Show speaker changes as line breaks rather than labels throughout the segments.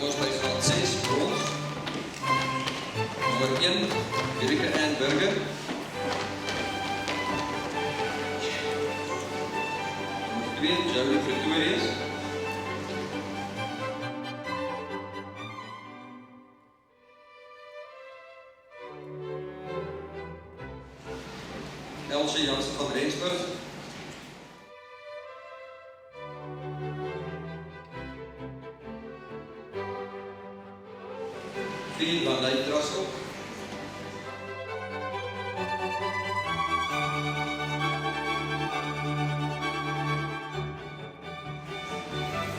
Jongens bij graad 6, brons. Nummer 1, Erika Ann Burger. Nummer 2, Joey Pretorius. Elsje Jansen van Rensburg. Vien van Leitrassel.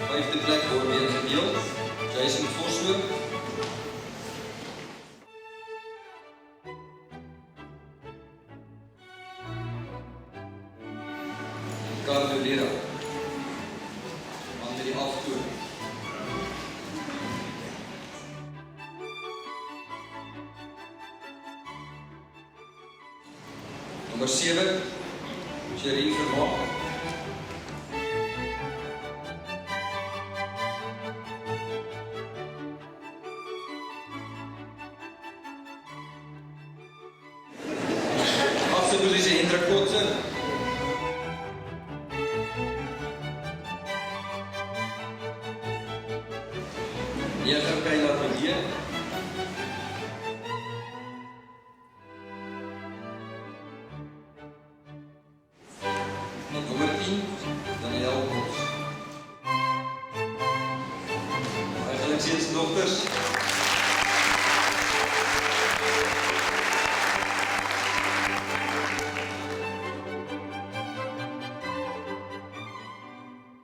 Vijfde plek wordt weer gedeeld. Jason Vosler. Ricardo Lira. Man met die aftoer. Nummer 7, Jerry Vermaak. Achtste positie, Hendrik Kotze. Neger Kayla Padier. Nummer 10, Daniel Bos. Eigenlijk sinds dochters.